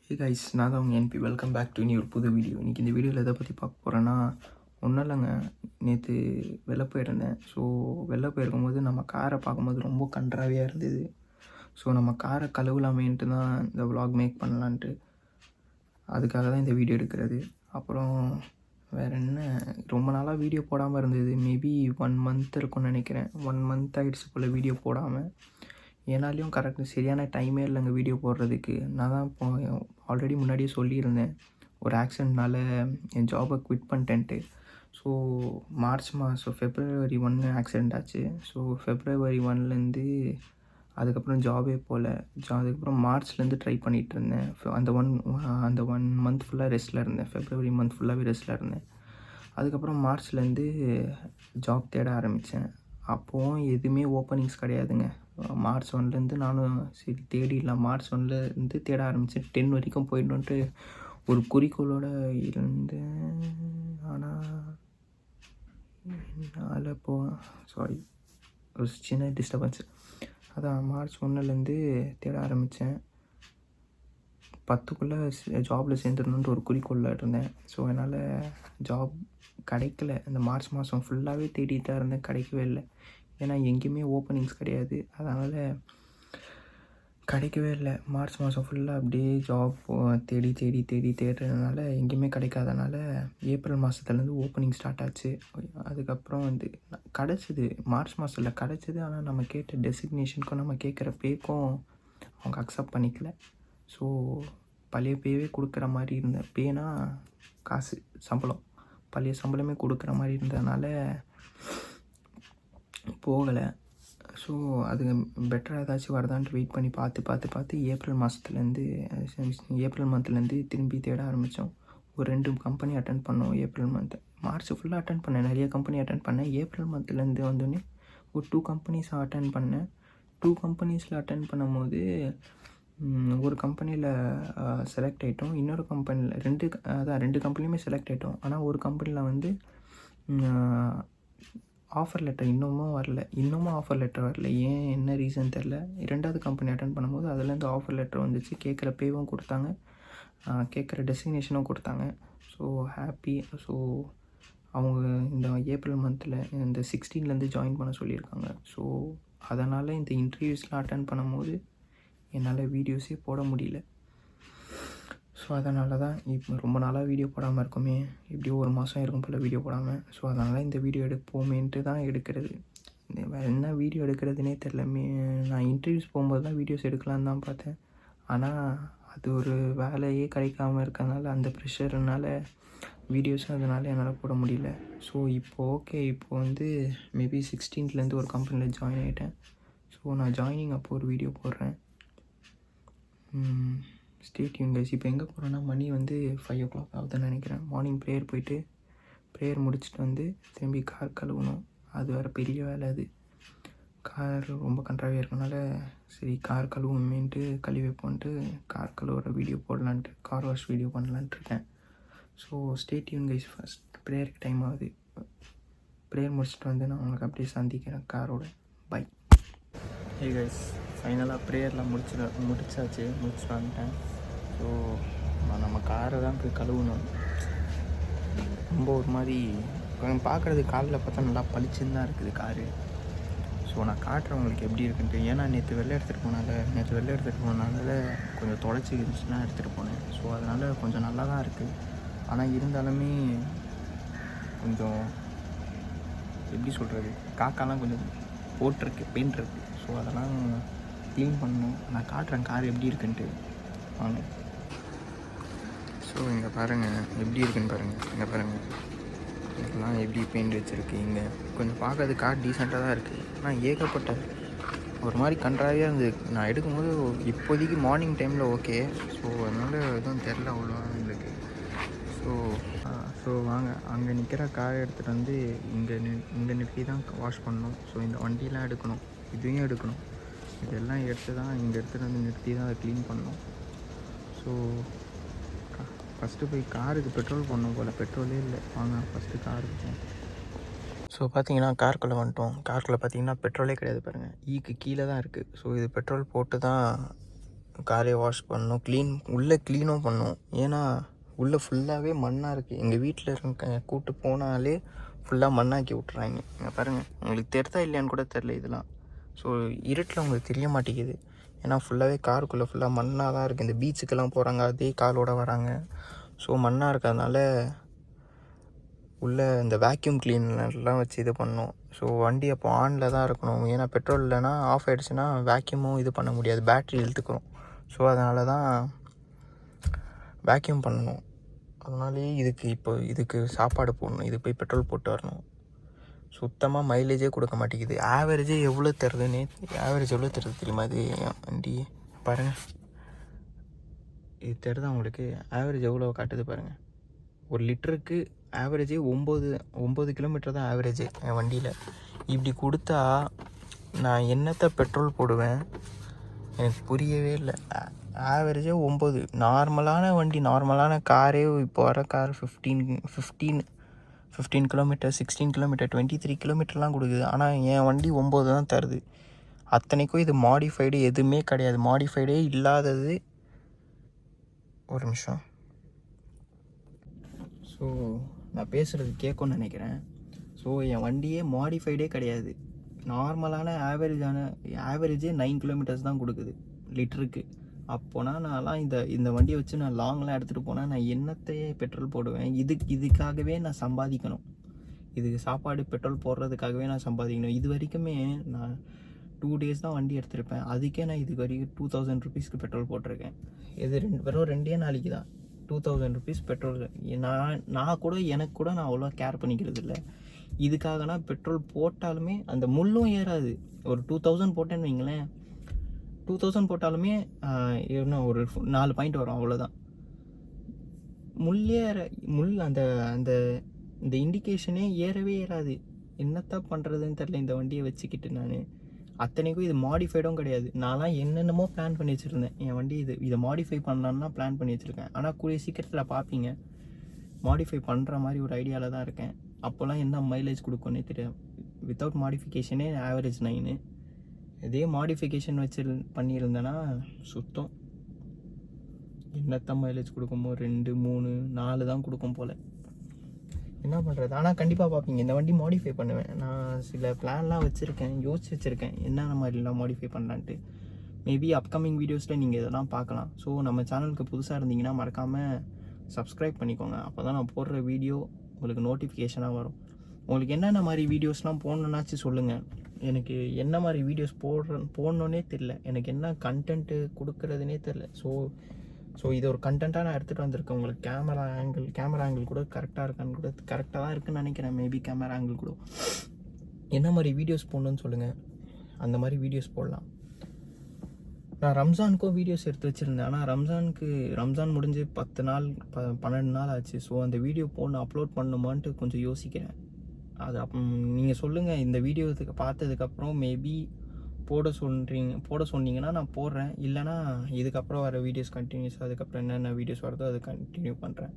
Hey guys, நான் தான் உங்கள் என்பி. வெல்கம் பேக் டு ஒரு புது வீடியோ. இன்றைக்கி இந்த வீடியோவில் எதை பற்றி பார்க்க போகிறேன்னா, ஒன்றும் இல்லைங்க. நேற்று வெளில போயிருந்தேன். ஸோ வெளில போயிருக்கும்போது நம்ம காரை பார்க்கும்போது ரொம்ப கண்ட்ராவியாக இருந்தது. ஸோ நம்ம காரை கழுவலாமேன்ட்டு தான் இந்த விலாக் மேக் பண்ணலான்ட்டு, அதுக்காக தான் இந்த வீடியோ எடுக்கிறது. அப்புறம் வேறு என்ன, ரொம்ப நாளாக வீடியோ போடாமல் இருந்தது. மேபி 1 மந்த் இருக்கும்னு நினைக்கிறேன். 1 மந்த் ஆகிடுச்சு போல் வீடியோ போடாமல். என்னாலையும் கரெக்டாக சரியான டைமே இல்லைங்க வீடியோ போடுறதுக்கு. நான் தான் இப்போ ஆல்ரெடி முன்னாடியே சொல்லியிருந்தேன், ஒரு ஆக்சிடென்ட்னால என் ஜாபை குவிட் பண்ணிட்டேன்ட்டு. ஸோ மார்ச் மாதம் February 1 ஆக்சிடெண்ட் ஆச்சு. ஸோ February 1லேருந்து அதுக்கப்புறம் ஜாபே போகல. அதுக்கப்புறம் மார்ச்லேருந்து ட்ரை பண்ணிகிட்டு இருந்தேன். அந்த ஒன் மந்த் ஃபுல்லாக ரெஸ்ட்டில் இருந்தேன். February மந்த் ஃபுல்லாகவே ரெஸ்ட்டில் இருந்தேன். அதுக்கப்புறம் மார்ச்லேருந்து ஜாப் தேட ஆரம்பித்தேன். அப்போவும் எதுவுமே ஓப்பனிங்ஸ் கிடையாதுங்க. மார்ச் 1லேருந்து நானும் சரி தேடிடலாம், மார்ச் 1லேருந்து தேட ஆரம்பித்தேன். 10 வரைக்கும் போயிடணுன்ட்டு ஒரு குறிக்கோளோடு இருந்தேன். ஆனால் சாரி, ஒரு சின்ன டிஸ்டர்பன்ஸு. அதான் மார்ச் 1லேருந்து தேட ஆரம்பித்தேன். 10க்குள்ளே ஜாபில் சேர்ந்துடணுன்ட்டு ஒரு குறிக்கோளில் இருந்தேன். ஸோ என்னால் ஜாப் கிடைக்கல. இந்த மார்ச் மாதம் ஃபுல்லாகவே தேடிட்டு தான் இருந்தேன், கிடைக்கவே இல்லை. ஏன்னா எங்கேயுமே ஓப்பனிங்ஸ் கிடையாது. அதனால் கிடைக்கவே இல்லை. மார்ச் மாதம் ஃபுல்லாக அப்படியே ஜாப் தேடுறதுனால எங்கேயுமே கிடைக்காதனால ஏப்ரல் மாதத்துலேருந்து ஓப்பனிங் ஸ்டார்ட் ஆச்சு. அதுக்கப்புறம் கிடச்சிது, மார்ச் மாதத்தில் கிடச்சிது. ஆனால் நம்ம கேட்ட டெசிக்னேஷனுக்கும் நம்ம கேட்குற பேக்கும் அவங்க அக்செப்ட் பண்ணிக்கல. ஸோ பழைய பேவே கொடுக்குற மாதிரி இருந்த பேனா காசு சம்பளம், பழைய சம்பளமே கொடுக்குற மாதிரி இருந்ததுனால போகலை. ஸோ அது பெட்டராக ஏதாச்சும் வருதான்ட்டு வெயிட் பண்ணி பார்த்து ஏப்ரல் மந்த்லேருந்து திரும்பி தேட ஆரம்பித்தோம். ஒரு 2 கம்பெனி அட்டென்ட் பண்ணோம் ஏப்ரல் மந்த்து. மார்ச் ஃபுல்லாக அட்டென்ட் பண்ணேன், நிறைய கம்பெனி அட்டென்ட் பண்ணேன். ஏப்ரல் மந்த்லேருந்து வந்தோடனே ஒரு 2 கம்பெனிஸ் அட்டென்ட் பண்ணேன். 2 கம்பெனிஸில் அட்டென்ட் பண்ணும்போது ஒரு கம்பெனியில் செலக்ட் ஆகிட்டோம். இன்னொரு கம்பெனியில் 2 கம்பெனியுமே செலக்ட் ஆகிட்டோம். ஆனால் ஒரு கம்பெனியில் ஆஃபர் லெட்டர் இன்னமும் வரல. ஏன், என்ன ரீசன் தெரில. 2வது கம்பெனி அட்டென்ட் பண்ணும்போது அதுலேருந்து ஆஃபர் லெட்டர் வந்துச்சு. கேட்குற பேவும் கொடுத்தாங்க, கேட்குற டெஸ்டினேஷனும் கொடுத்தாங்க. So happy. ஸோ அவங்க இந்த ஏப்ரல் மந்தில் இந்த 16லேருந்து ஜாயின் பண்ண சொல்லியிருக்காங்க. ஸோ அதனால் இந்த இன்டர்வியூஸ்லாம் அட்டென்ட் பண்ணும்போது என்னால் வீடியோஸே போட முடியல. ஸோ அதனால தான் இப்போ ரொம்ப நாளாக வீடியோ போடாமல் இருக்குமே, எப்படியோ ஒரு மாதம் இருக்கும் போல் வீடியோ போடாமல். ஸோ அதனால் இந்த வீடியோ எடுப்போமேன்ட்டு தான் எடுக்கிறது. வேறு என்ன வீடியோ எடுக்கிறதுனே தெரில. நான் இன்டர்வியூஸ் போகும்போது தான் வீடியோஸ் எடுக்கலான்னு தான் பார்த்தேன். ஆனால் அது ஒரு வேலையே கிடைக்காமல் இருக்கிறதுனால, அந்த ப்ரெஷர்னால் வீடியோஸும் அதனால் என்னால் போட முடியல. ஸோ இப்போது மேபி 16லேருந்து ஒரு கம்பெனியில் ஜாயின் ஆகிட்டேன். ஸோ நான் ஜாயினிங் அப்போ ஒரு வீடியோ போடுறேன். Stay tuned guys. இப்போ எங்கே போகிறேன்னா, மணி 5 o'clock ஆகுதுன்னு நினைக்கிறேன். மார்னிங் ப்ரேயர் முடிச்சுட்டு திரும்பி கார் கழுவணும். அது வேறு பெரிய வேலை. அது கார் ரொம்ப கண்ட்ராவியாக இருக்கனால சரி கார் கழுவுமேன்ட்டு கழுவி வைப்போன்ட்டு கார் கழுவுற வீடியோ போடலான்ட்டு, கார் வாஷ் வீடியோ பண்ணலான்ட்டு இருக்கேன். So stay tuned guys. First ப்ரேயருக்கு டைம் ஆகுது. ப்ரேயர் முடிச்சுட்டு நான் உங்களுக்கு அப்படியே சந்திக்கிறேன் காரோட. பை. ஹே கைஸ், ஃபைனலாக ப்ரேயர்லாம் முடிச்சுட்டு வந்துட்டேன். ஸோ நம்ம காரை தான் போய் கழுவணும். ரொம்ப ஒரு மாதிரி பார்க்குறது காலில் பார்த்தா நல்லா பளிச்சுன்னு தான் இருக்குது காரு. ஸோ நான் காட்டுறேன் உங்களுக்கு எப்படி இருக்குன்ட்டு. ஏன்னா நேற்று வெளில எடுத்துகிட்டு போனனால கொஞ்சம் தொடச்சி இருந்துச்சுன்னா எடுத்துகிட்டு போனேன். ஸோ அதனால் கொஞ்சம் நல்லா தான் இருக்குது. ஆனால் இருந்தாலுமே கொஞ்சம் எப்படி சொல்கிறது, காக்காலாம் கொஞ்சம் போட்டிருக்கு, பெயிண்ட் இருக்குது. ஸோ அதெல்லாம் க்ளீன் பண்ணணும். நான் காட்டுறேன் கார் எப்படி இருக்குன்ட்டு, வாங்க. ஸோ இங்கே பாருங்கள் எப்படி இருக்குன்னு பாருங்கள். இங்கே பாருங்கள், இதெல்லாம் எப்படி பெயிண்ட் வச்சுருக்கு. இங்கே கொஞ்சம் பார்க்கறது கார் டீசெண்டாக தான் இருக்குது. ஆனால் ஏகப்பட்ட ஒரு மாதிரி கண்ட்ராவியாக இருந்தது. நான் எடுக்கும்போது இப்போதைக்கு மார்னிங் டைமில் ஓகே. ஸோ அதனால் எதுவும் தெரில அவ்வளோ எங்களுக்கு. ஸோ வாங்க, அங்கே நிற்கிற காரை எடுத்துகிட்டு இங்கே நிறுத்தி தான் வாஷ் பண்ணணும். ஸோ இந்த வண்டியெலாம் எடுக்கணும், இதையும் எடுக்கணும். இதெல்லாம் இங்கே எடுத்துகிட்டு நிறுத்தி தான் அதை க்ளீன் பண்ணணும். ஸோ ஃபஸ்ட்டு போய் காருக்கு பெட்ரோல் போடணும் போல், பெட்ரோலே இல்லை. வாங்க ஃபஸ்ட்டு காருக்கு போவோம். ஸோ பார்த்தீங்கன்னா காருக்குள்ளே வந்துட்டோம். காருக்குள்ளே பார்த்தீங்கன்னா பெட்ரோலே கிடையாது பாருங்கள், ஈக்கு கீழே தான் இருக்குது. ஸோ இது பெட்ரோல் போட்டு தான் காரே வாஷ் பண்ணணும், உள்ளே க்ளீனும் பண்ணணும். ஏன்னா உள்ளே ஃபுல்லாகவே மண்ணாக இருக்குது. எங்கள் வீட்டில் இருக்க கூட்டு போனாலே ஃபுல்லாக மண்ணாக்கி விட்றாங்க. இங்கே பாருங்கள், உங்களுக்கு தெரிதா இல்லையான்னு கூட தெரில இதெல்லாம். ஸோ இருட்டில் உங்களுக்கு தெரிய மாட்டேங்குது. ஏன்னா ஃபுல்லாகவே காருக்குள்ளே ஃபுல்லாக மண்ணாக தான் இருக்குது. இந்த பீச்சுக்கெல்லாம் போகிறாங்க, அதே காலோட வராங்க. ஸோ மண்ணாக இருக்கிறதுனால உள்ளே இந்த வேக்யூம் கிளீனர்லாம் வச்சு இது பண்ணணும். ஸோ வண்டி அப்போ ஆனில் தான் இருக்கணும். ஏன்னா பெட்ரோல் இல்லைனா ஆஃப் ஆகிடுச்சுன்னா வேக்யூமும் இது பண்ண முடியாது, பேட்ரி இழுத்துக்கிறோம். ஸோ அதனால தான் வேக்யூம் பண்ணணும். அதனாலேயே இதுக்கு சாப்பாடு போடணும், இது போய் பெட்ரோல் போட்டு வரணும். சுத்தமாக மைலேஜே கொடுக்க மாட்டேங்குது. ஆவரேஜ் எவ்வளோ தருது தெரியுமா இது வண்டி? பாருங்கள், இது தெரியுதா உங்களுக்கு? ஆவரேஜ் எவ்வளோ காட்டுது பாருங்கள். 1 லிட்டருக்கு ஆவரேஜே 9 கிலோமீட்டர் தான் ஆவரேஜு என் வண்டியில். இப்படி கொடுத்தா நான் என்னத்தை பெட்ரோல் போடுவேன்? எனக்கு புரியவே இல்லை. ஆவரேஜே 9. நார்மலான வண்டி, நார்மலான காரே இப்போ வர கார் 15 கிலோமீட்டர், 16 கிலோமீட்டர், 23 கிலோமீட்டர்லாம் கொடுக்குது. ஆனால் என் வண்டி 9 தான் தருது. அத்தனைக்கும் இது மாடிஃபைடு எதுவுமே கிடையாது. மாடிஃபைடே இல்லாதது. ஒரு நிமிஷம். ஸோ நான் பேசுகிறது கேட்கும்னு நினைக்கிறேன். ஸோ என் வண்டியே மாடிஃபைடே கிடையாது. நார்மலான ஆவரேஜே 9 கிலோமீட்டர்ஸ் தான் கொடுக்குது லிட்டருக்கு. அப்போனா நான்லாம் இந்த வண்டியை வச்சு நான் லாங்லாம் எடுத்துகிட்டு போனால் நான் என்னத்தையே பெட்ரோல் போடுவேன்? இதுக்காகவே நான் சம்பாதிக்கணும். இதுக்கு சாப்பாடு பெட்ரோல் போடுறதுக்காகவே நான் சம்பாதிக்கணும். இது வரைக்குமே நான் 2 டேஸ் தான் வண்டி எடுத்திருப்பேன். அதுக்கே நான் இதுக்கு வரைக்கும் 2000 ருபீஸ்க்கு பெட்ரோல் போட்டிருக்கேன். இது வெறும் 2 நாளைக்கு தான் 2000 ருபீஸ் பெட்ரோல். எனக்கு கூட நான் அவ்வளோ கேர் பண்ணிக்கிறது இல்லை. இதுக்காகனா பெட்ரோல் போட்டாலுமே அந்த முள்ளும் ஏறாது. ஒரு 2000 போட்டேன்னு வைங்களேன், 2000 போட்டாலுமே என்ன ஒரு 4 பாயிண்ட் வரும், அவ்வளோதான். முள் அந்த அந்த இந்த இண்டிகேஷனே ஏறவே ஏறாது. என்னத்தான் பண்ணுறதுன்னு தெரில இந்த வண்டியை வச்சுக்கிட்டு. நான் அத்தனைக்கும் இது மாடிஃபைடும் கிடையாது. நான்லாம் என்னென்னமோ பிளான் பண்ணி வச்சுருந்தேன். என் வண்டி இதை மாடிஃபை பண்ணலான்னா பிளான் பண்ணி வச்சுருக்கேன். ஆனால் கூடிய சீக்கிரத்தில் பார்ப்பீங்க, மாடிஃபை பண்ணுற மாதிரி ஒரு ஐடியாவில் தான் இருக்கேன். அப்போல்லாம் என்ன மைலேஜ் கொடுக்கும்னே தெரியாது. வித்தவுட் மாடிஃபிகேஷனே ஆவரேஜ் 9. இதே மாடிஃபிகேஷன் பண்ணியிருந்தேன்னா சுத்தம் என்னத்தான் மைலேஜ் கொடுக்குமோ 2, 3, 4 தான் கொடுக்கும் போல். என்ன பண்ணுறது? ஆனால் கண்டிப்பாக பார்ப்பீங்க, இந்த வண்டி மாடிஃபை பண்ணுவேன். நான் சில பிளான்லாம் யோசிச்சு வச்சுருக்கேன் என்னென்ன மாதிரிலாம் மாடிஃபை பண்ணலான்ட்டு. மேபி அப்கமிங் வீடியோஸில் நீங்கள் இதெல்லாம் பார்க்கலாம். ஸோ நம்ம சேனலுக்கு புதுசாக இருந்தீங்கன்னா மறக்காமல் சப்ஸ்கிரைப் பண்ணிக்கோங்க. அப்போ தான் நான் போடுற வீடியோ உங்களுக்கு நோட்டிஃபிகேஷனாக வரும். உங்களுக்கு என்னென்ன மாதிரி வீடியோஸ்லாம் போடணுன்னாச்சு சொல்லுங்கள். எனக்கு என்ன மாதிரி வீடியோஸ் போடணுன்னே தெரில. எனக்கு என்ன கண்டென்ட்டு கொடுக்குறதுனே தெரில. ஸோ இது ஒரு கண்டென்ட்டாக நான் எடுத்துகிட்டு வந்திருக்கேன். உங்களுக்கு கேமரா ஆங்கிள் கூட கரெக்டாக இருக்கான்னு கூட கரெக்டாக தான் இருக்குன்னு நினைக்கிறேன். மேபி கேமரா ஆங்கிள் கூட என்ன மாதிரி வீடியோஸ் போடணுன்னு சொல்லுங்கள், அந்த மாதிரி வீடியோஸ் போடலாம். நான் ரம்ஜானுக்கும் வீடியோஸ் எடுத்து வச்சுருந்தேன். ஆனால் ரம்ஜான் முடிஞ்சு 10 நாள் 12 நாள் ஆச்சு. ஸோ அந்த வீடியோ அப்லோட் பண்ணணுமான்ட்டு கொஞ்சம் யோசிக்கிறேன். அது நீங்கள் சொல்லுங்கள். இந்த வீடியோத்துக்கு பார்த்ததுக்கப்புறம் மேபி போட சொன்னீங்கன்னா நான் போடுறேன். இல்லைனா இதுக்கப்புறம் வர வீடியோஸ் கண்டினியூஸ், அதுக்கப்புறம் என்னென்ன வீடியோஸ் வருதோ அதை கண்டினியூ பண்ணுறேன்.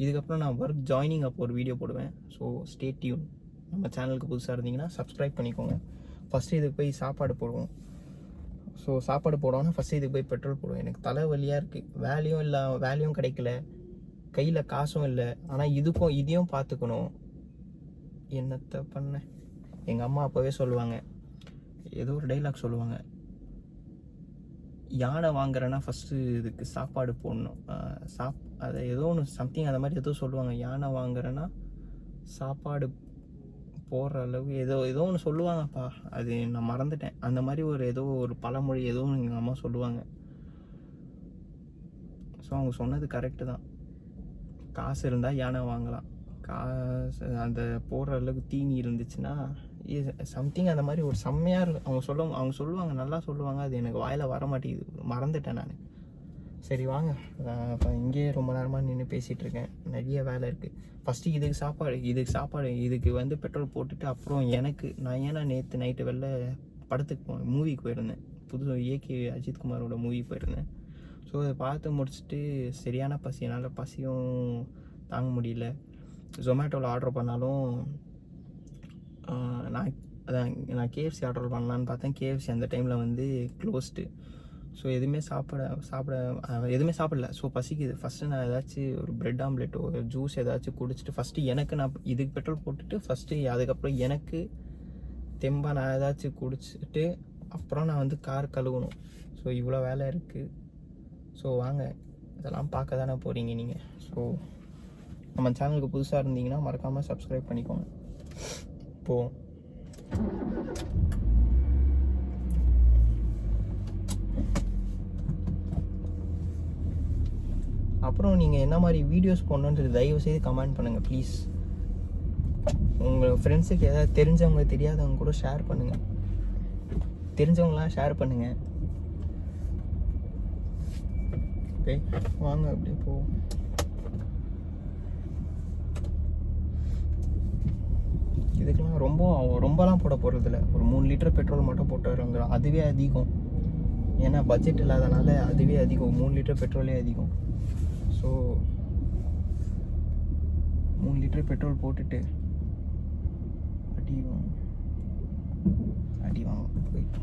இதுக்கப்புறம் நான் ஒர்க் ஜாயினிங் அப்போ ஒரு வீடியோ போடுவேன். So stay tune. நம்ம சேனலுக்கு புதுசாக இருந்தீங்கன்னா சப்ஸ்கிரைப் பண்ணிக்கோங்க. ஃபஸ்ட்டு இதுக்கு போய் சாப்பாடு போடுவோம். ஸோ சாப்பாடு போடணும்னா ஃபஸ்ட்டு இதுக்கு போய் பெட்ரோல் போடுவோம். எனக்கு தலைவலியாக இருக்குது. வேலையும் கிடைக்கல, கையில் காசும் இல்லை. ஆனால் இதையும் பார்த்துக்கணும். என்னத்தை பண்ண? எங்கள் அம்மா அப்போவே சொல்லுவாங்க, ஏதோ ஒரு டைலாக் சொல்லுவாங்க, யானை வாங்குறேன்னா ஃபஸ்ட்டு இதுக்கு சாப்பாடு போடணும். அதை ஏதோ ஒன்று சம்திங் அந்த மாதிரி ஏதோ சொல்லுவாங்க. யானை வாங்குறேன்னா சாப்பாடு போடுற அளவு ஏதோ ஒன்று சொல்லுவாங்கப்பா. அது நான் மறந்துட்டேன். அந்த மாதிரி ஏதோ ஒரு பழமொழி ஏதோ ஒன்று எங்கள் அம்மா சொல்லுவாங்க. ஸோ அவங்க சொன்னது கரெக்டு தான். காசு இருந்தால் யானை வாங்கலாம். காசு அந்த போடுற அளவுக்கு தீனி இருந்துச்சுன்னா சம்திங் அந்த மாதிரி ஒரு செம்மையாக இருக்கும். அவங்க சொல்லுவாங்க, நல்லா சொல்லுவாங்க. அது எனக்கு வாயில் வர மாட்டேங்குது, மறந்துட்டேன் நான். சரி வாங்க, இப்போ இங்கேயே ரொம்ப நேரமாக நின்று பேசிகிட்டு இருக்கேன். நிறைய வேலை இருக்குது. ஃபஸ்ட்டு இதுக்கு பெட்ரோல் போட்டுட்டு அப்புறம் நான் நேற்று நைட்டு வெளில படத்துக்கு மூவிக்கு போயிருந்தேன். புது ஏகே அஜித்குமாரோட மூவிக்கு போயிருந்தேன். ஸோ அதை பார்த்து முடிச்சுட்டு சரியான பசி, என்னால் பசியும் தாங்க முடியல. ஜொமேட்டோவில் ஆர்டர் பண்ணாலும் நான் கேஎஃப்சி ஆர்டர் பண்ணலான்னு பார்த்தேன். கேஎஃப்சி அந்த டைமில் க்ளோஸ்டு. ஸோ எதுவுமே எதுவுமே சாப்பிடல. ஸோ பசிக்குது. ஃபஸ்ட்டு நான் ஏதாச்சும் ஒரு ப்ரெட் ஆம்லெட்டோ ஒரு ஜூஸ் ஏதாச்சும் குடிச்சிட்டு ஃபஸ்ட்டு எனக்கு நான் இதுக்கு பெட்ரோல் போட்டுட்டு ஃபஸ்ட்டு அதுக்கப்புறம் எனக்கு தெம்பாக நான் ஏதாச்சும் குடிச்சிட்டு அப்புறம் நான் வந்து கார் கழுவணும். ஸோ இவ்வளோ வேலை இருக்குது. ஸோ வாங்க இதெல்லாம் பார்க்க தானே போகிறீங்க நீங்கள். ஸோ நம்ம சேனலுக்கு புதுசாக இருந்தீங்கன்னா மறக்காமல் சப்ஸ்கிரைப் பண்ணிக்கோங்க. இப்போது அப்புறம் நீங்கள் என்ன மாதிரி வீடியோஸ் போடணுன்றது தயவுசெய்து கமெண்ட் பண்ணுங்கள் ப்ளீஸ். உங்கள் ஃப்ரெண்ட்ஸுக்கு ஏதாவது தெரிஞ்சவங்க தெரியாதவங்க கூட ஷேர் பண்ணுங்கள். தெரிஞ்சவங்களாம் ஷேர் பண்ணுங்கள். ஓகே வாங்க அப்படியே போவோம். இதுக்கெல்லாம் ரொம்பலாம் போட போகிறதில்ல. ஒரு 3 லிட்டர் பெட்ரோல் மட்டும் போட்டு வருவாங்க. அதுவே அதிகம். ஏன்னா பட்ஜெட் இல்லாதனால அதுவே அதிகம். 3 லிட்டர் பெட்ரோலே அதிகம். ஸோ 3 லிட்டர் பெட்ரோல் போட்டுட்டு அடி வாங்க போயிட்டு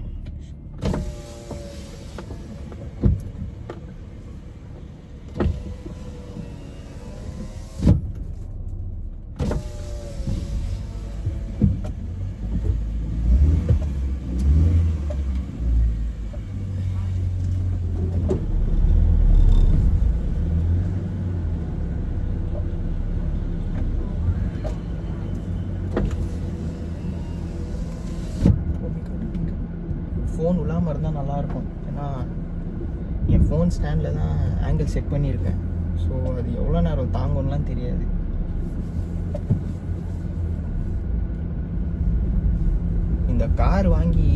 ஃபோன் விழாமல் இருந்தால் நல்லாயிருக்கும். ஏன்னா என் ஃபோன் ஸ்டாண்டில் தான் ஆங்கிள் செட் பண்ணியிருக்கேன். ஸோ அது எவ்வளோ நேரம் தாங்கும்லாம் தெரியாது. இந்த கார் வாங்கி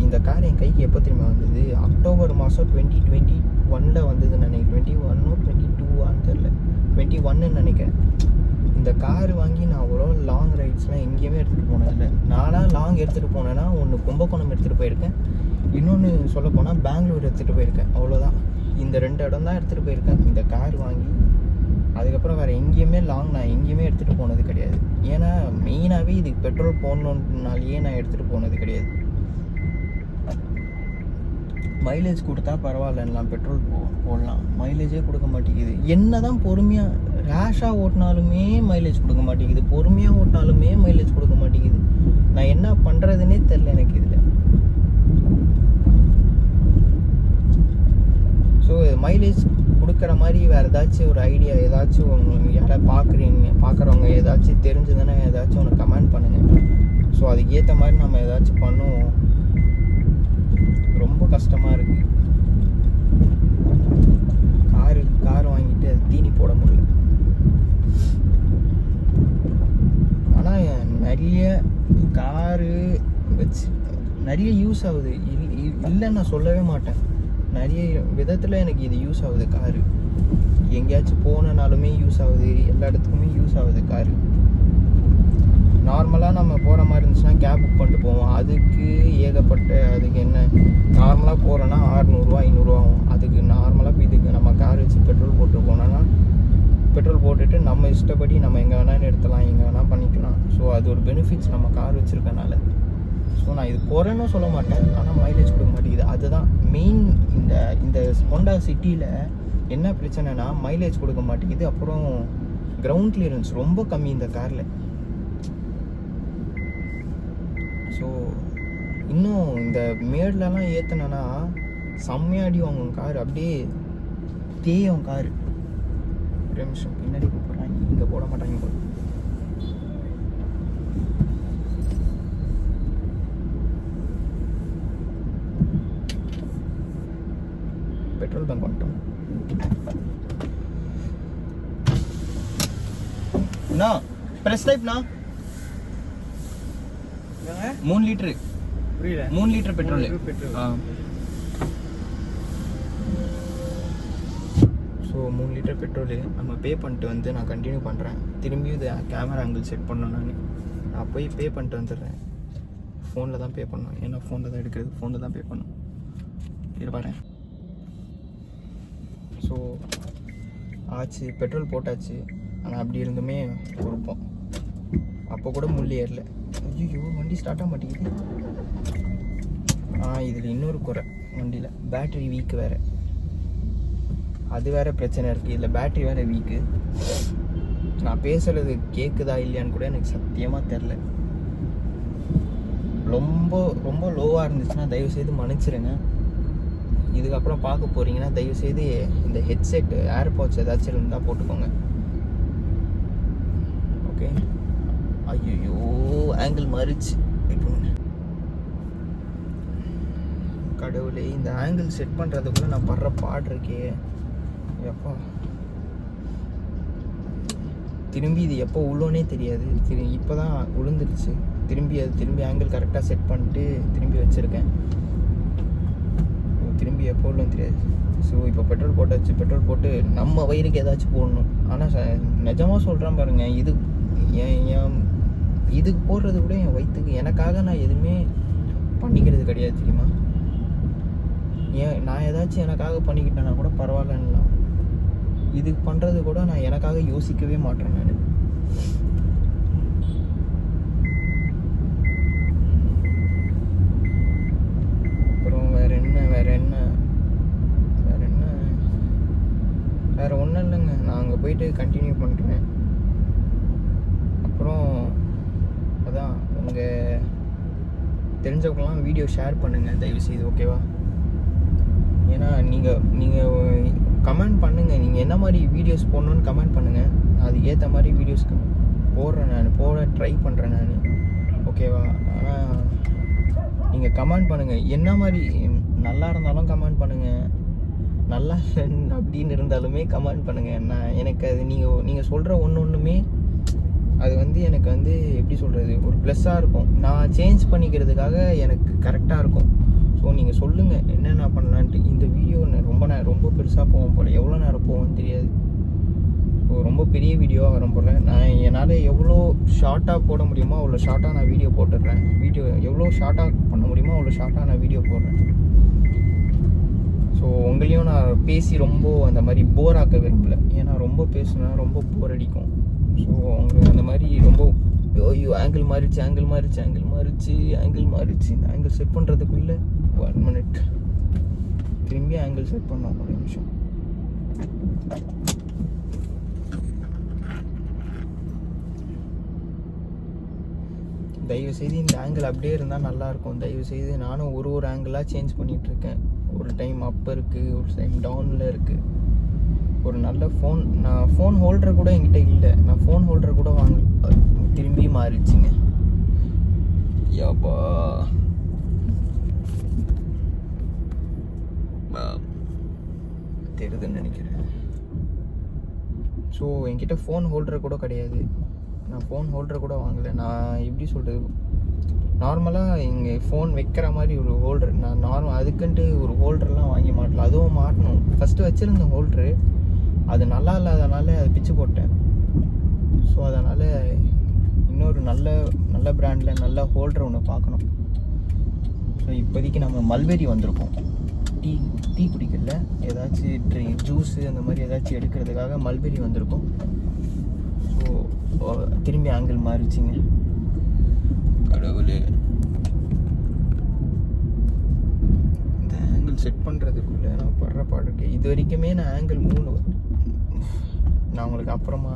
இந்த கார் என் கைக்கு எப்போ தெரியுமா வந்தது? அக்டோபர் மாதம் 2021 வந்ததுன்னு நினைக்கிறேன். 21 22 தெரில, 21 நினைக்கிறேன். இந்த கார் வாங்கி நான் அவ்வளோ லாங் ரைட்ஸ்லாம் எங்கேயுமே எடுத்துகிட்டு போனதில்லை. நானாக லாங் எடுத்துகிட்டு போனேன்னா ஒன்று கும்பகோணம் எடுத்துகிட்டு போயிருக்கேன், இன்னொன்று சொல்ல போனால் பெங்களூர் எடுத்துகிட்டு போயிருக்கேன். அவ்வளோதான். இந்த 2 இடம் தான் எடுத்துகிட்டு போயிருக்கேன் இந்த கார் வாங்கி. அதுக்கப்புறம் வேறு எங்கேயுமே லாங் நான் எங்கேயுமே எடுத்துகிட்டு போனது கிடையாது. ஏன்னா மெயினாகவே இதுக்கு பெட்ரோல் போடணுன்னாலேயே நான் எடுத்துகிட்டு போனது கிடையாது. மைலேஜ் கொடுத்தா பரவாயில்லலாம், பெட்ரோல் போடலாம். மைலேஜே கொடுக்க மாட்டேங்குது. என்ன தான் பொறுமையாக ரேஷாக ஓட்டினாலுமே மைலேஜ் கொடுக்க மாட்டேங்குது, பொறுமையாக ஓட்டினாலுமே மைலேஜ் கொடுக்க மாட்டேங்குது. நான் என்ன பண்ணுறதுனே தெரில எனக்கு இதில். ஸோ மைலேஜ் கொடுக்குற மாதிரி வேறு ஏதாச்சும் ஒரு ஐடியா ஏதாச்சும் உங்களுக்கு யாராவது பார்க்குறவங்க ஏதாச்சும் தெரிஞ்சதுன்னா ஏதாச்சும் ஒன்று கமெண்ட் பண்ணுங்கள். ஸோ அதுக்கு ஏற்ற மாதிரி நம்ம ஏதாச்சும் பண்ணுவோம். ரொம்ப கஷ்டமாக இருக்குது. கார் வாங்கிட்டு அது தீனி போட முடியல. ஆனால் நிறைய காரு வச்சு நிறைய யூஸ் ஆகுது. இல்லைன்னு நான் சொல்லவே மாட்டேன். நிறைய விதத்தில் எனக்கு இது யூஸ் ஆகுது. காரு எங்கேயாச்சும் போனனாலுமே யூஸ் ஆகுது, எல்லா இடத்துக்குமே யூஸ் ஆகுது காரு. நார்மலாக நம்ம போகிற மாதிரி இருந்துச்சுன்னா கேப் புக் பண்ணிட்டு போவோம். அதுக்கு அதுக்கு என்ன நார்மலாக போகிறோன்னா 600 500 ஆகும். அதுக்கு நார்மலாக இதுக்கு நம்ம கார் வச்சு பெட்ரோல் போட்டு போனோன்னா பெட்ரோல் போட்டுட்டு நம்ம இஷ்டப்படி நம்ம எங்கே வேணாலும் நிறுத்தலாம், எங்கே வேணால் பண்ணிக்கலாம். ஸோ அது ஒரு பெனிஃபிட்ஸ் நம்ம கார் வச்சுருக்கனால. ஸோ நான் இது குறைன்னு சொல்ல மாட்டேன், ஆனால் மைலேஜ் கொடுக்க மாட்டேங்குது. அதுதான் மெயின். இந்த ஹோண்டா சிட்டியில் என்ன பிரச்சனைனா மைலேஜ் கொடுக்க மாட்டேங்குது. அப்புறம் கிரவுண்ட் கிளியரன்ஸ் ரொம்ப கம்மி இந்த காரில். ஸோ இன்னும் இந்த மேட்லலாம் ஏற்றினா செம்மையாடி வாங்கும் கார். அப்படியே தேயும் கார். ஒரு நிமிஷம் பின்னாடி கூப்பிட்றாங்க, இங்கே போட மாட்டாங்க போல. பெட்ரோல் பங்க் வந்துட்டோம். அண்ணா ப்ரெஸ் டைப்ண்ணா 3 லிட்டரு. புரியல? 3 litre petrol. So 3 litre petrol நம்ம பே பண்ணிட்டு வந்து நான் கண்டினியூ பண்ணுறேன். திரும்பியும் இது கேமரா ஆங்கிள் செட் பண்ணணும். நான் போய் பே பண்ணிட்டு வந்துடுறேன். ஃபோனில் தான் பே பண்ணணும், ஏன்னா ஃபோனில் தான் எடுக்கிறது, ஃபோனில் தான் பே பண்ணணும். இது பாரு. ஸோ ஆச்சு, பெட்ரோல் போட்டாச்சு. ஆனால் அப்படி இருந்துமே கொடுப்போம். அப்போ கூட முள்ளி ஏறல. ஐயோ வண்டி ஸ்டார்ட் ஆக மாட்டேங்குது. இதில் இன்னொரு குறை, வண்டியில். பேட்ரி வீக்கு வேறு, அது வேறு பிரச்சனை இருக்குது. இதில் பேட்ரி வேறு வீக்கு. நான் பேசுகிறது கேட்குதா இல்லையான்னு கூட எனக்கு சத்தியமாக தெரில. ரொம்ப ரொம்ப லோவாக இருந்துச்சுன்னா தயவுசெய்து மன்னிச்சிடுங்க. இதுக்கப்புறம் பார்க்க போகிறீங்கன்னா தயவுசெய்து இந்த ஹெட்செட் ஏர்பாட்ஸ் ஏதாச்சும் இருந்தால் போட்டுக்கோங்க. ஓகே. ஐயோ ஆங்கிள் மாறிச்சு. கடவுளே, இந்த ஆங்கிள் செட் பண்ணுறதுக்குள்ளே நான் படுற பாடு இருக்கே எப்போ. திரும்பி இது எப்போ உள்ளோனே தெரியாது. இப்போ தான் விழுந்துருச்சு. திரும்பி ஆங்கிள் கரெக்டாக செட் பண்ணிட்டு திரும்பி வச்சுருக்கேன். திரும்பி எப்போ உள்ளோன்னு தெரியாது. ஸோ இப்போ பெட்ரோல் போட்டாச்சு. பெட்ரோல் போட்டு நம்ம வயிறுக்கு ஏதாச்சும் போடணும். ஆனால் நிஜமாக சொல்கிறேன் பாருங்கள், இதுக்கு போடுறது கூட என் வயிற்றுக்கு எனக்காக நான் எதுவுமே பண்ணிக்கிறது கிடையாது தெரியுமா. நான் ஏதாச்சும் எனக்காக பண்ணிக்கிட்டேன்னா கூட பரவாயில்லன்னா, இதுக்கு பண்ணுறது கூட நான் எனக்காக யோசிக்கவே மாட்டேன். நான் அப்புறம் வேறு ஒன்றும் இல்லைங்க. நான் அங்கே போயிட்டு கண்டினியூ பண்ணுறேன். அப்புறம் அதான் உங்கள் தெரிஞ்சவங்களாம் வீடியோ ஷேர் பண்ணுங்கள் தயவுசெய்து, ஓகேவா? ஏன்னா நீங்கள் கமெண்ட் பண்ணுங்கள். நீங்கள் என்ன மாதிரி வீடியோஸ் போடணுன்னு கமெண்ட் பண்ணுங்கள். அதுக்கு ஏற்ற மாதிரி வீடியோஸ்க்கு போடுறேன். நான் போட ட்ரை பண்ணுறேன் நான், ஓகேவா? ஆனால் நீங்கள் கமெண்ட் பண்ணுங்கள். என்ன மாதிரி நல்லா இருந்தாலும் கமெண்ட் பண்ணுங்கள், நல்லா அப்படின்னு இருந்தாலுமே கமெண்ட் பண்ணுங்கள். எனக்கு அது நீங்கள் சொல்கிற ஒன்றுமே அது எனக்கு எப்படி சொல்கிறது, ஒரு ப்ளஸ்ஸாக இருக்கும். நான் சேஞ்ச் பண்ணிக்கிறதுக்காக எனக்கு கரெக்டாக இருக்கும். ஸோ நீங்கள் சொல்லுங்கள் என்னென்ன பண்ணலான்ட்டு. இந்த வீடியோ ரொம்ப பெருசாக போகும் போல், எவ்வளோ நேரம் போகும்னு தெரியாது. ஸோ ரொம்ப பெரிய வீடியோவாக வரும் போல். நான் என்னால் எவ்வளோ ஷார்ட்டாக போட முடியுமோ அவ்வளோ ஷார்ட்டாக நான் வீடியோ போட்டுடுறேன். எவ்வளோ ஷார்ட்டாக பண்ண முடியுமோ அவ்வளோ ஷார்ட்டாக நான் வீடியோ போடுறேன். ஸோ உங்களையும் நான் பேசி ரொம்ப அந்த மாதிரி போர் ஆக்க விரும்பல. ஏன்னா ரொம்ப பேசுனா ரொம்ப போர் அடிக்கும். ஸோ அவங்க அந்த மாதிரி ரொம்ப ஐயோ ஆங்கிள் மாறிச்சு. இந்த ஆங்கிள் செட் பண்ணுறதுக்குள்ளே 1 minute திரும்பி ஆங்கிள் செட் பண்ணோம். ஒரு நிமிஷம். தயவுசெய்து இந்த ஆங்கிள் அப்படியே இருந்தால் நல்லாயிருக்கும். தயவுசெய்து நானும் ஒரு ஆங்கிளாக சேஞ்ச் பண்ணிகிட்ருக்கேன். ஒரு டைம் அப் இருக்குது, ஒரு டைம் டவுனில் இருக்குது. ஒரு நல்ல நான் ஃபோன் ஹோல்டர் கூட என்கிட்ட இல்லை. நான் ஃபோன் ஹோல்டர் கூட திரும்பி மாறிடுச்சிங்க. யாப்பா தெரியுதுன்னு நினைக்கிறேன். ஸோ என்கிட்ட ஃபோன் ஹோல்டர் கூட கிடையாது. நான் ஃபோன் ஹோல்டர் கூட வாங்கலை. நான் எப்படி சொல்கிறது, நார்மலாக இங்கே ஃபோன் வைக்கிற மாதிரி ஒரு ஹோல்டர், நான் அதுக்குன்ட்டு ஒரு ஹோல்டர்லாம் வாங்கி மாட்டல. அதுவும் மாட்டணும். ஃபஸ்ட்டு வச்சுருந்த ஹோல்டரு அது நல்லா இல்லாதனால அதை பிச்சு போட்டேன். ஸோ அதனால் இன்னொரு நல்ல பிராண்டில் நல்ல ஹோல்டர் ஒன்று பார்க்கணும். ஸோ இப்போதைக்கு நம்ம மல்பெரி வந்திருக்கோம். டீ குடிக்கல, ஏதாச்சும் ஜூஸு அந்த மாதிரி ஏதாச்சும் எடுக்கிறதுக்காக மல்பெரி வந்திருக்கோம். ஸோ திரும்பி ஆங்கிள் மாறிச்சிங்க. கடவுளே, இந்த ஆங்கிள் செட் பண்ணுறதுக்குள்ளே நான் படுற பாடு இருக்கேன். இது வரைக்குமே நான் ஆங்கிள் 3 நான் உங்களுக்கு அப்புறமா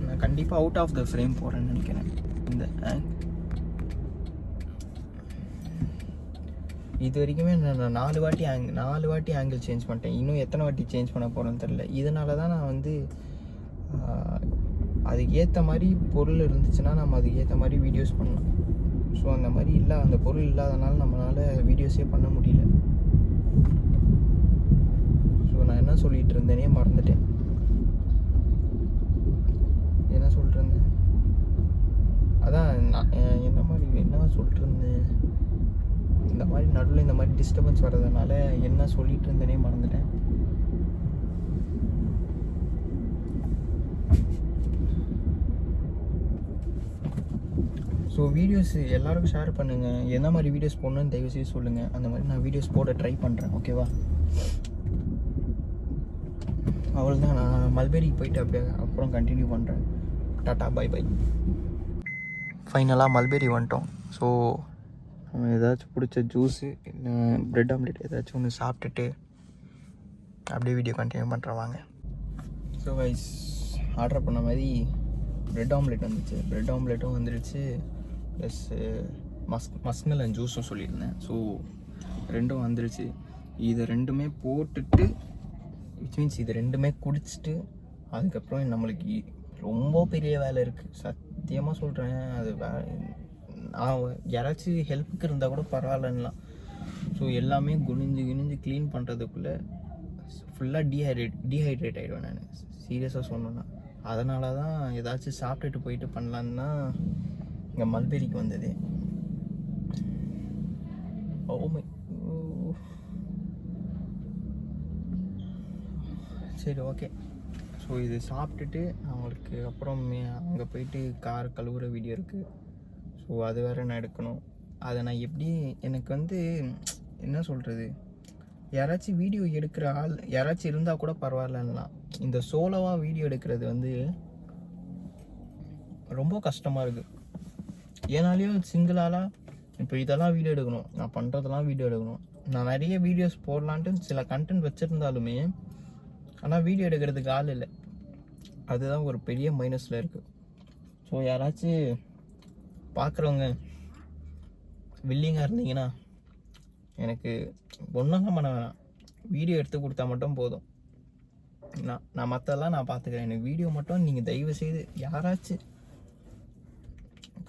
நான் கண்டிப்பாக அவுட் ஆஃப் த ஃப்ரேம் போகிறேன்னு நினைக்கிறேன். இந்த இது வரைக்குமே நான் 4 வாட்டி ஆங்கிள் சேஞ்ச் பண்ணிட்டேன். இன்னும் எத்தனை வாட்டி சேஞ்ச் பண்ண போகிறேன்னு தெரில. இதனால தான் நான் அதுக்கு ஏற்ற மாதிரி பொருள் இருந்துச்சுன்னா நம்ம அதுக்கு ஏற்ற மாதிரி வீடியோஸ் பண்ணலாம். ஸோ அந்த மாதிரி அந்த பொருள் இல்லாதனால நம்மளால் வீடியோஸே பண்ண முடியல. ஸோ நான் என்ன சொல்லிகிட்டு இருந்தேனே மறந்துட்டேன். என்ன சொல்லிட்டு இருந்தேன், அதான் என்ன சொல்லிட்டு இருந்தேன். இந்த மாதிரி நடுவில் இந்த மாதிரி டிஸ்டர்பன்ஸ் வர்றதுனால என்ன சொல்லிட்டு இருந்தேனே மறந்துட்டேன். ஸோ வீடியோஸ் எல்லாருக்கும் ஷேர் பண்ணுங்கள். என்ன மாதிரி வீடியோஸ் போடணுன்னு தயவுசெய்து சொல்லுங்கள். அந்த மாதிரி நான் வீடியோஸ் போட ட்ரை பண்ணுறேன், ஓகேவா? அவ்வளோதான். நான் மல்பெரிக்கு போயிட்டு அப்படியே அப்புறம் கண்டினியூ பண்ணுறேன். Tata bye bye. ஃபைனலாக மல்பெரி வந்துட்டோம். ஸோ ஏதாச்சும் பிடிச்ச ஜூஸு இல்லை ப்ரெட் ஆம்லெட் ஏதாச்சும் ஒன்று சாப்பிட்டுட்டு அப்படியே வீடியோ கண்டினியூ பண்ணுறேன் வாங்க. ஸோ கைஸ், ஆர்டர் பண்ண மாதிரி ப்ரெட் ஆம்லெட் வந்துச்சு. ப்ரெட் ஆம்லெட்டும் வந்துடுச்சு, ப்ளஸ் மஸ்க்மெலன் ஜூஸும் சொல்லியிருந்தேன். ஸோ ரெண்டும் வந்துடுச்சு. இதை ரெண்டுமே போட்டுட்டு, விச் மீன்ஸ் இது ரெண்டுமே குடிச்சிட்டு அதுக்கப்புறம் நம்மளுக்கு ரொம்ப பெரிய வேலை இருக்குது. சத்தியமாக சொல்கிறேன். அது நான் யாராச்சும் ஹெல்ப்புக்கு இருந்தால் கூட பரவாயில்லலாம். ஸோ எல்லாமே குனிஞ்சு க்ளீன் பண்ணுறதுக்குள்ளே ஃபுல்லாக டீஹைட்ரேட் ஆகிடுவேன் நான், சீரியஸாக சொன்னேன்னா. அதனால தான் ஏதாச்சும் சாப்பிட்டுட்டு போயிட்டு பண்ணலான்னு தான் இங்கே மல்பெரிக்கு வந்தது. ஓமை, சரி ஓகே. ஸோ இது சாப்பிட்டுட்டு அவங்களுக்கு அப்புறம் அங்கே போயிட்டு கார் கழுவுற வீடியோ இருக்குது. ஸோ அது வேறு நான் எடுக்கணும். அதை நான் எப்படி, எனக்கு வந்து என்ன சொல்கிறது, யாராச்சும் வீடியோ எடுக்கிற ஆள் யாராச்சும் இருந்தால் கூட பரவாயில்லன்னா, இந்த சோலோவாக வீடியோ எடுக்கிறது வந்து ரொம்ப கஷ்டமாக இருக்குது. ஏனாலையும் சிங்கிளாலாம் இப்போ இதெல்லாம் வீடியோ எடுக்கணும், நான் பண்ணுறதெல்லாம் வீடியோ எடுக்கணும். நான் நிறைய வீடியோஸ் போடலான்ட்டு சில கண்டென்ட் வச்சுருந்தாலுமே ஆனால் வீடியோ எடுக்கிறதுக்கு ஆள் இல்லை. அதுதான் ஒரு பெரிய மைனஸில் இருக்குது. ஸோ யாராச்சும் பார்க்குறவங்க வில்லிங்காக இருந்தீங்கன்னா எனக்கு ஒன்றும் பண்ண வேணாம், வீடியோ எடுத்து கொடுத்தா மட்டும் போதும். நான் மற்றதெல்லாம் நான் பார்த்துக்கிறேன். எனக்கு வீடியோ மட்டும் நீங்கள் தயவு செய்து யாராச்சும்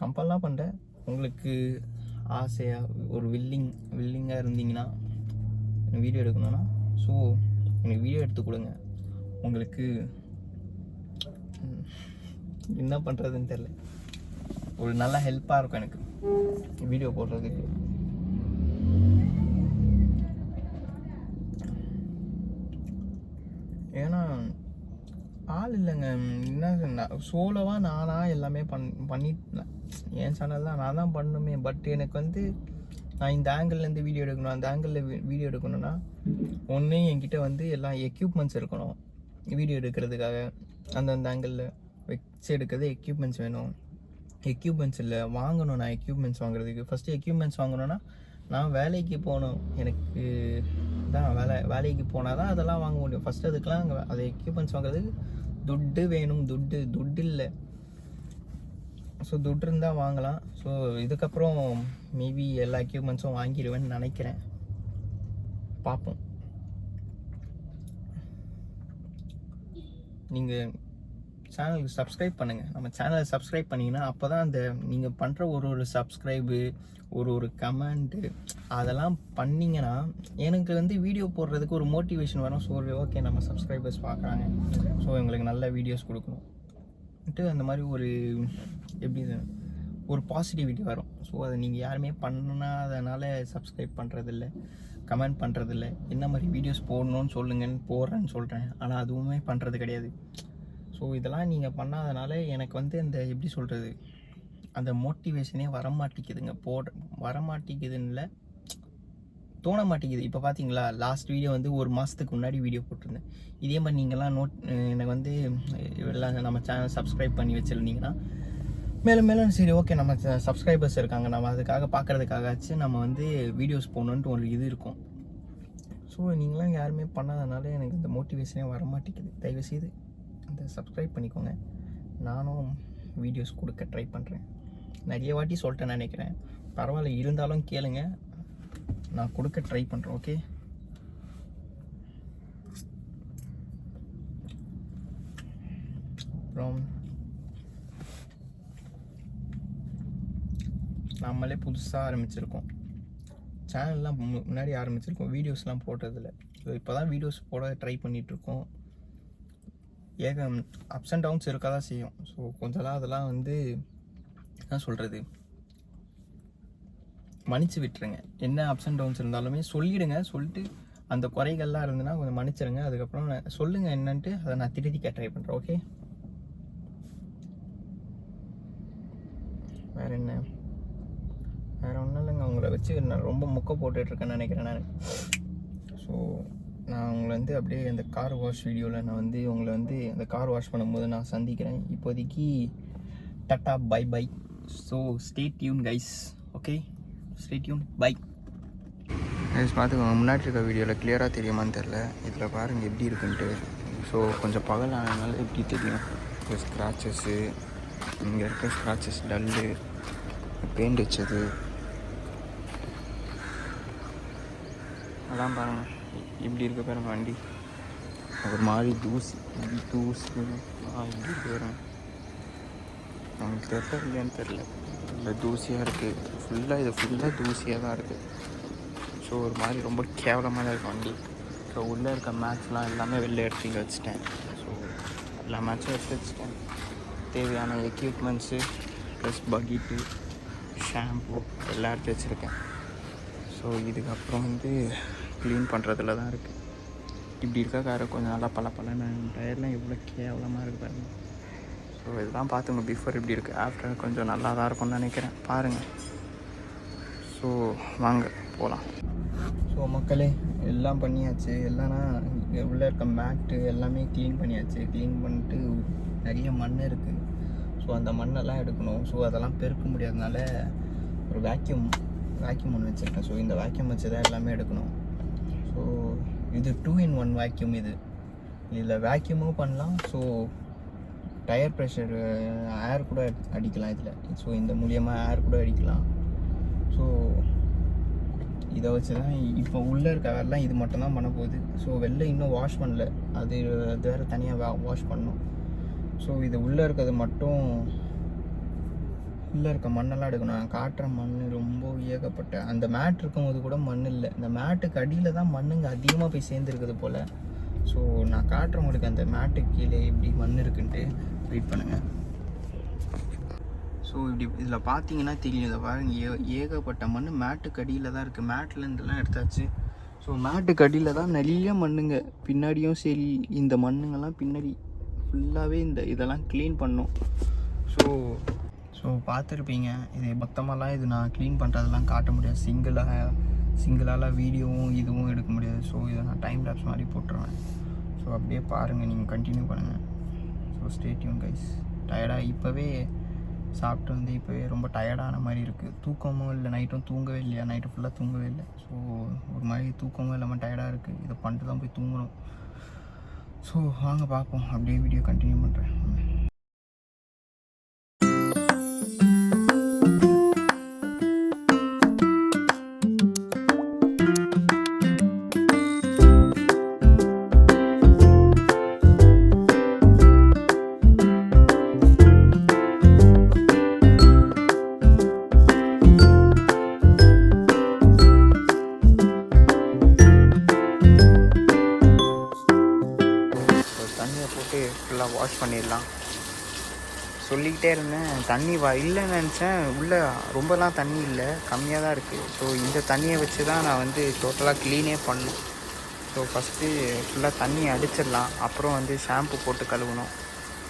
கம்பல்லாம் பண்ணுறேன். உங்களுக்கு ஆசையாக ஒரு வில்லிங்காக இருந்தீங்கன்னா வீடியோ எடுக்கணும்னா, ஸோ எனக்கு வீடியோ எடுத்து கொடுங்க. உங்களுக்கு என்ன பண்ணுறதுன்னு தெரில, ஒரு நல்ல ஹெல்ப்பாக இருக்கும் எனக்கு வீடியோ போடுறதுக்கு. ஏன்னா ஆள் இல்லைங்க. என்ன சோலோவாக நானாக எல்லாமே பண்ணிட்டேன். என் சேனல் தான் நான் தான் பண்ணணுமே. பட் எனக்கு வந்து நான் இந்த ஆங்கிள்லேருந்து வீடியோ எடுக்கணும், அந்த ஆங்கிளில் வீடியோ எடுக்கணும்னா ஒன்று என்கிட்ட வந்து எல்லாம் எக்யூப்மெண்ட்ஸ் இருக்கணும் வீடியோ எடுக்கிறதுக்காக. அந்தந்த ஆங்கிளில் வச்சு எடுக்கிறது எக்யூப்மெண்ட்ஸ் வேணும். எக்யூப்மெண்ட்ஸ் இல்லை வாங்கணும். நான் எக்யூப்மெண்ட்ஸ் வாங்குறதுக்கு ஃபஸ்ட்டு எக்யூப்மெண்ட்ஸ் வாங்கணுன்னா நான் வேலைக்கு போகணும். எனக்கு தான் வேலைக்கு போனால் தான் அதெல்லாம் வாங்க முடியும். ஃபஸ்ட்டு அதுக்கெலாம் அங்கே அதை எக்யூப்மெண்ட்ஸ் வாங்குறதுக்கு துட்டு வேணும். துட்டு இல்லை. ஸோ துட்டு இருந்தால் வாங்கலாம். ஸோ இதுக்கப்புறம் மேபி எல்லா எக்யூப்மெண்ட்ஸும் வாங்கிடுவேன்னு நினைக்கிறேன். பார்ப்போம். நீங்கள் சேனலுக்கு சப்ஸ்கிரைப் பண்ணுங்கள். நம்ம சேனலை சப்ஸ்கிரைப் பண்ணிங்கன்னா அப்போ தான் அந்த நீங்கள் பண்ணுற ஒரு சப்ஸ்கிரைபு, ஒரு கமெண்ட்டு அதெல்லாம் பண்ணிங்கன்னா எனக்கு வந்து வீடியோ போடுறதுக்கு ஒரு மோட்டிவேஷன் வரும். ஸோ ஓகே, நம்ம சப்ஸ்கிரைபர்ஸ் பார்க்குறாங்க, ஸோ எங்களுக்கு நல்ல வீடியோஸ் கொடுக்கணும்ட்டு அந்த மாதிரி ஒரு எப்படி ஒரு பாசிட்டிவிட்டி வரும். ஸோ அதை நீங்கள் யாருமே பண்ணாதனால சப்ஸ்கிரைப் பண்ணுறதில்ல, கமெண்ட் பண்ணுறதில்ல. என்ன மாதிரி வீடியோஸ் போடணும்னு சொல்லுங்கன்னு போடுறேன்னு சொல்கிறேன், ஆனால் அதுவுமே பண்ணுறது கிடையாது. ஸோ இதெல்லாம் நீங்கள் பண்ணாதனால எனக்கு வந்து அந்த எப்படி சொல்கிறது, அந்த மோட்டிவேஷனே வரமாட்டேங்குதுங்க. வரமாட்டேங்குதுன்னு இல்லை, தோண மாட்டேங்குது. இப்போ பார்த்தீங்களா, லாஸ்ட் வீடியோ வந்து ஒரு மாதத்துக்கு முன்னாடி வீடியோ போட்டிருந்தேன். இதே மாதிரி நீங்கள்லாம் எனக்கு வந்து எல்லாம் நம்ம சேனல் சப்ஸ்கிரைப் பண்ணி வச்சுருந்தீங்கன்னா மேலும் சரி ஓகே, நம்ம சப்ஸ்கிரைபர்ஸ் இருக்காங்க, நம்ம அதுக்காக பார்க்குறதுக்காகச்சும் நம்ம வந்து வீடியோஸ் போடணுன்ட்டு ஒரு இது இருக்கும். ஸோ நீங்களாம் யாருமே பண்ணாதனால எனக்கு இந்த மோட்டிவேஷனே வரமாட்டேங்குது. தயவுசெய்து அந்த சப்ஸ்கிரைப் பண்ணிக்கோங்க. நானும் வீடியோஸ் கொடுக்க ட்ரை பண்ணுறேன். நிறைய வாட்டி சொல்லிட்டேன் நினைக்கிறேன், பரவாயில்ல இருந்தாலும் கேளுங்க, நான் கொடுக்க ட்ரை பண்ணுறேன். ஓகே, அப்புறம் நம்மளே புதுசாக ஆரம்பிச்சிருக்கோம் சேனல்லாம், முன்னாடி ஆரம்பிச்சிருக்கோம், வீடியோஸ்லாம் போட்டதில்லை. ஸோ இப்போ தான் வீடியோஸ் போட ட்ரை பண்ணிகிட்ருக்கோம். அப்ஸ் அண்ட் டவுன்ஸ் இருக்க தான் செய்யும். ஸோ கொஞ்சம்லாம் அதெல்லாம் வந்து என்ன சொல்கிறது, மன்னிச்சு விட்டுருங்க. என்ன அப்ஸ் அண்ட் டவுன்ஸ் இருந்தாலுமே சொல்லிவிடுங்க. சொல்லிட்டு அந்த குறைகள்லாம் இருந்ததுன்னா கொஞ்சம் மன்னிச்சிருங்க. அதுக்கப்புறம் சொல்லுங்கள் என்னன்ட்டு, அதை நான் திருத்திக்க ட்ரை பண்ணுறேன். ஓகே, வேறு என்ன, வேறு ஒன்றும் இல்லைங்க. உங்களை வச்சு நான் ரொம்ப முக்க போட்டுட்ருக்கேன்னு நினைக்கிறேன் நான். ஸோ நான் உங்களை வந்து அப்படியே அந்த கார் வாஷ் வீடியோவில் நான் வந்து உங்களை வந்து அந்த கார் வாஷ் பண்ணும்போது நான் சந்திக்கிறேன். இப்போதைக்கு tata bye bye. So stay tuned guys. Okay, stay tuned, bye guys. பார்த்துக்கோங்க, முன்னாடி இருக்க வீடியோவில் கிளியராக தெரியுமான்னு தெரில. இதில் பாருங்கள் எப்படி இருக்குன்ட்டு. ஸோ கொஞ்சம் பகல் ஆனதுனால எப்படி தெரியும். இப்போ ஸ்க்ராச்சஸ்ஸு, இங்கே இருக்க ஸ்க்ராச்சஸ், டல்லு, பெயிண்ட் வச்சது அதான் பாருங்கள் இப்படி இருக்க பாருங்க வண்டி. ஒரு மாதிரி தூசி இப்படி இருக்கு பாருங்க. நமக்கு தெரியல இல்லையான்னு தெரில, இல்லை தூசியாக இருக்குது ஃபுல்லாக. இது ஃபுல்லாக தூசியாக தான் இருக்குது. ஸோ ஒரு மாதிரி ரொம்ப கேவலமாக தான் இருக்குது வண்டி. ஸோ உள்ளே இருக்க மேட்ச்லாம் எல்லாமே வெளில எடுத்து இங்கே வச்சுட்டேன். ஸோ எல்லா மேட்சும் எடுத்து வச்சுட்டேன். தேவையான எக்யூப்மெண்ட்ஸு ப்ளஸ் பக்கெட்டு, ஷாம்பு எல்லாம் எடுத்து வச்சுருக்கேன். ஸோ இதுக்கப்புறம் வந்து க்ளீன் பண்ணுறதுல தான் இருக்குது. இப்படி இருக்க காரை கொஞ்சம் நல்லா பல டயர்லாம் எவ்வளோ கேவலமாக இருக்குது பாருங்கள். ஸோ இதெல்லாம் பார்த்துங்க, பிஃபோர் இப்படி இருக்குது, ஆஃப்டர் கொஞ்சம் நல்லா தான் இருக்கும்னு நினைக்கிறேன். பாருங்கள். ஸோ வாங்க போகலாம். ஸோ மக்களே, எல்லாம் பண்ணியாச்சு. இல்லைன்னா உள்ளே இருக்க மேட்டு எல்லாமே க்ளீன் பண்ணியாச்சு. க்ளீன் பண்ணிட்டு நிறைய மண் இருக்குது. ஸோ அந்த மண்ணெல்லாம் எடுக்கணும். ஸோ அதெல்லாம் பெருக்க முடியாதனால ஒரு வேக்யூம் ஒன்று வச்சுருக்கேன். ஸோ இந்த வேக்யூம் வச்சு தான் எல்லாமே எடுக்கணும். ஸோ இது 2-in-1 வேக்யூம். இதில் வேக்யூமும் பண்ணலாம். ஸோ டயர் ப்ரெஷர் ஏர் கூட அடிக்கலாம் இதில். ஸோ இந்த மூலியமாக ஏர் கூட அடிக்கலாம். ஸோ இதை வச்சு தான் இப்போ உள்ளே இருக்க வேலைலாம் இது மட்டும்தான் பண்ண போகுது. ஸோ வெளில இன்னும் வாஷ் பண்ணல, அது வேறு தனியாக வாஷ் பண்ணணும். ஸோ இது உள்ளே இருக்கிறது மட்டும், உள்ளே இருக்க மண்ணெல்லாம் எடுக்கணும். நான் காட்டுற மண் ரொம்ப ஏகப்பட்ட, அந்த மேட் இருக்கும்போது கூட மண் இல்லை. இந்த மேட்டுக்கு அடியில் தான் மண்ணுங்க அதிகமாக போய் சேர்ந்துருக்குது போல். ஸோ நான் காட்டுறவங்களுக்கு அந்த மேட்டுக்கு கீழே இப்படி மண் இருக்குன்ட்டு வெயிட் பண்ணுங்கள். ஸோ இப்படி இதில் பார்த்தீங்கன்னா தெரியும். இதை பாருங்கள், ஏகப்பட்ட மண் மேட்டுக்கு அடியில் தான் இருக்குது. மேட்லேருந்துலாம் எடுத்தாச்சு. ஸோ மேட்டுக்கு அடியில் தான் நிறைய மண்ணுங்க. பின்னாடியும் சரி, இந்த மண்ணுங்கெல்லாம் பின்னாடி ஃபுல்லாகவே இதெல்லாம் க்ளீன் பண்ணும். ஸோ பார்த்துருப்பீங்க. இது மொத்தமெல்லாம் இது நான் க்ளீன் பண்ணுறதெல்லாம் காட்ட முடியாது. சிங்கிளால் வீடியோவும் இதுவும் எடுக்க முடியாது. ஸோ இதை நான் டைம் லேப்ஸ் மாதிரி போட்டுருவேன். ஸோ அப்படியே பாருங்கள், நீங்கள் கண்டினியூ பண்ணுங்கள். So stay tuned guys. டயர்டாக இப்போவே சாப்பிட்டு வந்து இப்போவே ரொம்ப டயர்டான மாதிரி இருக்குது. தூக்கமும் இல்லை, நைட்டும் தூங்கவே இல்லையா, நைட்டு ஃபுல்லாக தூங்கவே இல்லை. ஸோ ஒரு மாதிரி தூக்கமும் இல்லாமல் டயர்டாக இருக்குது. இதை பண்ணிட்டு தான் போய் தூங்கணும். ஸோ வாங்க பார்ப்போம், அப்படியே வீடியோ கண்டினியூ பண்ணுறேன். ஃபுல்லாக வாஷ் பண்ணிடலாம் சொல்லிக்கிட்டே இருந்தேன். தண்ணி இல்லைன்னு நினச்சேன். உள்ளே ரொம்பலாம் தண்ணி இல்லை, கம்மியாக தான் இருக்குது. ஸோ இந்த தண்ணியை வச்சு தான் நான் வந்து டோட்டலாக க்ளீனே பண்ணணும். ஸோ ஃபஸ்ட்டு ஃபுல்லாக தண்ணி அடிச்சிடலாம். அப்புறம் வந்து ஷாம்பு போட்டு கழுவணும்.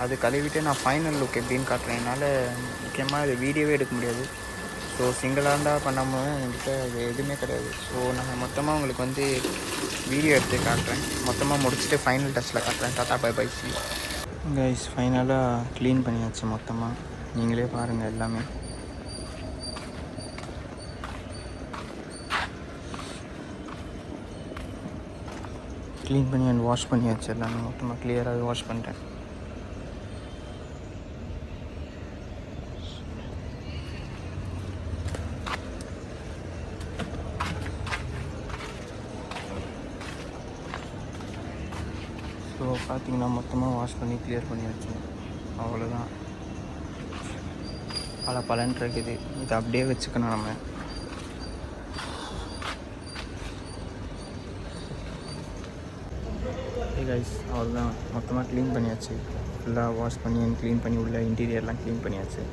அது கழுவிட்டு நான் ஃபைனல் லுக் எப்படின்னு காட்டுறேன். என்னால் முக்கியமாக இது வீடியோவே எடுக்க முடியாது. ஸோ சிங்கிளாக இருந்தால் பண்ணாமல் என்கிட்ட அது எதுவுமே கிடையாது. ஸோ நான் மொத்தமாக உங்களுக்கு வந்து வீடியோ எடுத்து காட்டுறேன். மொத்தமாக முடிச்சுட்டு ஃபைனல் டச்சில் காட்டுறேன். Tata bye bye see guys. ஃபைனலாக க்ளீன் பண்ணியாச்சு மொத்தமாக. நீங்களே பாருங்கள் எல்லாமே. க்ளீன் பண்ணி அண்ட் வாஷ் பண்ணியாச்சு. எல்லாமே மொத்தமாக கிளியராக வாஷ் பண்ணிட்டேன். ஸோ பார்த்தீங்கன்னா மொத்தமாக வாஷ் பண்ணி கிளியர் பண்ணியாச்சு. அவ்வளோதான். பலன் இருக்குது. இதை அப்படியே வச்சுக்கணும் நம்ம. கைஸ் அவ்வளோதான், மொத்தமாக க்ளீன் பண்ணியாச்சு. ஃபுல்லாக வாஷ் பண்ணி க்ளீன் பண்ணி உள்ள இன்டீரியர்லாம் க்ளீன் பண்ணியாச்சு.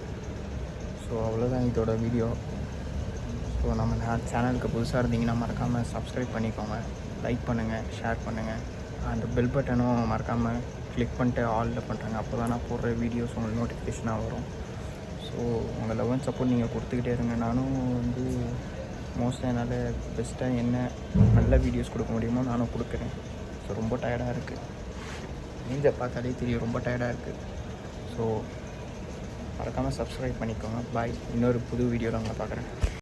ஸோ அவ்வளோதான் இதோட வீடியோ. ஸோ நம்ம சேனலுக்கு புதுசாக இருந்தீங்கன்னா மறக்காமல் சப்ஸ்கிரைப் பண்ணிக்கோங்க, லைக் பண்ணுங்கள், ஷேர் பண்ணுங்கள். அந்த பெல் பட்டனும் மறக்காமல் கிளிக் பண்ணிட்டு ஆலில் பண்ணுறாங்க. அப்போ தான் நான் போடுற வீடியோஸ் உங்களுக்கு நோட்டிஃபிகேஷனாக வரும். ஸோ உங்கள் லவ் அண்ட் சப்போர்ட் நீங்கள் கொடுத்துக்கிட்டே இருங்க. நானும் வந்து மோஸ்ட்டாக என்னால் பெஸ்ட்டாக என்ன நல்ல வீடியோஸ் கொடுக்க முடியுமோ நானும் கொடுக்குறேன். ஸோ ரொம்ப டயர்டாக இருக்குது. மூஞ்ச பார்த்தாலே தெரியும் ரொம்ப டயர்டாக இருக்குது. ஸோ மறக்காமல் சப்ஸ்கிரைப் பண்ணிக்கோங்க. பாய். இன்னொரு புது வீடியோவில் உங்களை பார்க்குறேன்.